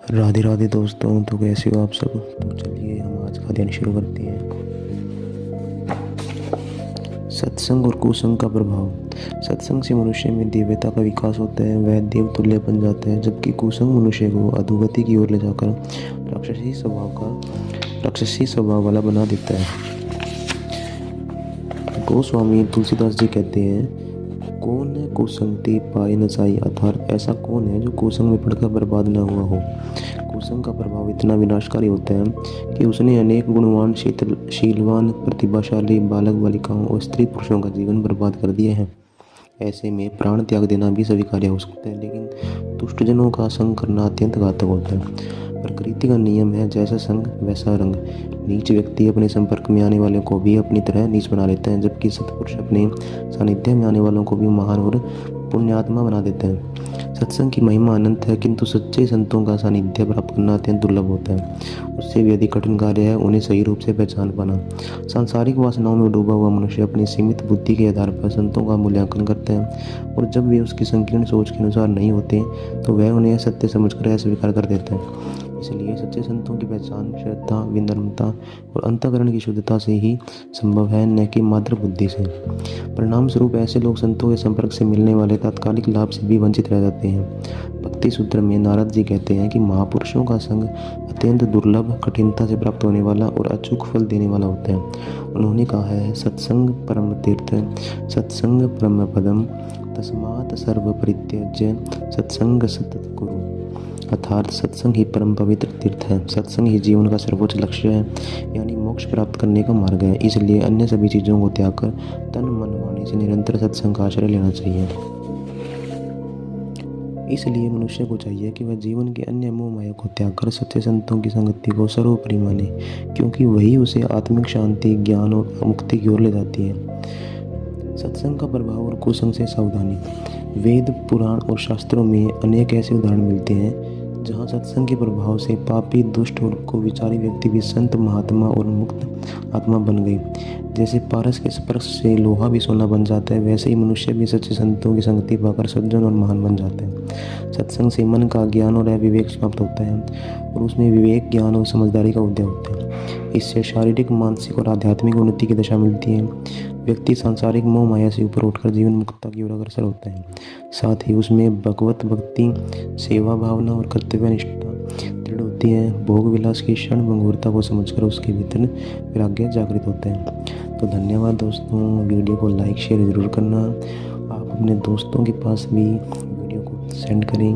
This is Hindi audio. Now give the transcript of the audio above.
राधे राधे दोस्तों। तो कैसे हो आप सब। तो चलिए हम आज का अध्ययन शुरू करते हैं। सत्संग और कुसंग का प्रभाव। सत्संग से मनुष्य में दिव्यता का विकास होता है, वह देवतुल्य बन जाता है, जबकि कुसंग मनुष्य को अधोगति की ओर ले जाकर राक्षसी स्वभाव वाला बना देता है। गोस्वामी तुलसीदास जी कहते हैं, कौन है कुसंगति पाए नसाई, अर्थात ऐसा कौन है जो कुसंग में पड़कर बर्बाद न हुआ हो। कुसंग का प्रभाव इतना विनाशकारी होता है कि उसने अनेक गुणवान, शीलवान, प्रतिभाशाली बालक बालिकाओं और स्त्री पुरुषों का जीवन बर्बाद कर दिए हैं। ऐसे में प्राण त्याग देना भी स्वीकार्य हो सकता है, लेकिन दुष्टजनों का संग करना अत्यंत घातक होता है। प्रकृति का नियम है, जैसा संग वैसा रंग। नीच व्यक्ति अपने संपर्क में आने वाले को भी अपनी तरह नीच बना लेता है, जबकि सत्पुरुष अपने सानिध्य में आने वालों को भी महान और पुण्यात्मा बना देता है। सत्संग की महिमा अनंत है, किंतु सच्चे संतों का सानिध्य प्राप्त करना अत्यंत दुर्लभ होता है। उससे भी अधिक कठिन कार्य है उन्हें सही रूप से पहचान पाना। सांसारिक वासनाओं में डूबा हुआ मनुष्य अपनी सीमित बुद्धि के आधार पर संतों का मूल्यांकन करता है, और जब वे उसकी संकीर्ण सोच के अनुसार नहीं होते तो वह उन्हें सत्य समझकर अस्वीकार कर देता है। इसलिए सच्चे संतों की पहचान श्रद्धा, विनम्रता और अंतःकरण की शुद्धता से ही संभव है, न कि मात्र बुद्धि से। परिणाम स्वरूप ऐसे लोग संतों के संपर्क से मिलने वाले तात्कालिक लाभ से भी वंचित रह जाते हैं। भक्ति सूत्र में नारद जी कहते हैं कि महापुरुषों का संग अत्यंत दुर्लभ, कठिनता से प्राप्त होने वाला और अचूक फल देने वाला होता है। उन्होंने कहा है, सत्संग परम तीर्थ, सत्संग परम पदम, तस्मात् सर्व परित्यज्य सत्संग सतत कुरु। अर्थात सत्संग ही परम पवित्र तीर्थ है, सत्संग ही जीवन का सर्वोच्च लक्ष्य है, यानी मोक्ष प्राप्त करने का मार्ग है। इसलिए अन्य सभी चीज़ों को त्याग कर तन मन वाणी से निरंतर सत्संग का आश्रय लेना चाहिए। इसलिए मनुष्य को चाहिए कि वह जीवन के अन्य मोह माया को त्याग कर सच्चे संतों की संगति को सर्वोपरि माने, क्योंकि वही उसे आत्मिक शांति, ज्ञान और मुक्ति की ओर ले जाती है। सत्संग का प्रभाव और कुसंग से सावधानी। वेद, पुराण और शास्त्रों में अनेक ऐसे उदाहरण मिलते हैं जहाँ सत्संग के प्रभाव से पापी, दुष्ट और कुविचारी व्यक्ति भी संत, महात्मा और मुक्त आत्मा बन गए। जैसे पारस के स्पर्श से लोहा भी सोना बन जाता है, वैसे ही मनुष्य भी सच्चे संतों की संगति पाकर सज्जन और महान बन जाता है। सत्संग से मन का ज्ञान और अविवेक समाप्त होता है, और उसमें विवेक, ज्ञान और समझदारी का उदय होता है। इससे शारीरिक, मानसिक और आध्यात्मिक उन्नति की दशा मिलती है। व्यक्ति सांसारिक मोह माया से ऊपर उठकर जीवन मुक्तता की ओर अग्रसर होता है। साथ ही उसमें भगवत भक्ति, सेवा भावना और कर्तव्य निष्ठा दृढ़ होती है। भोग विलास की क्षण भंगुरता को समझकर उसके भीतर वैराग्य जागृत होता है। तो धन्यवाद दोस्तों। वीडियो को लाइक शेयर ज़रूर करना। आप अपने दोस्तों के पास भी वीडियो को सेंड करें।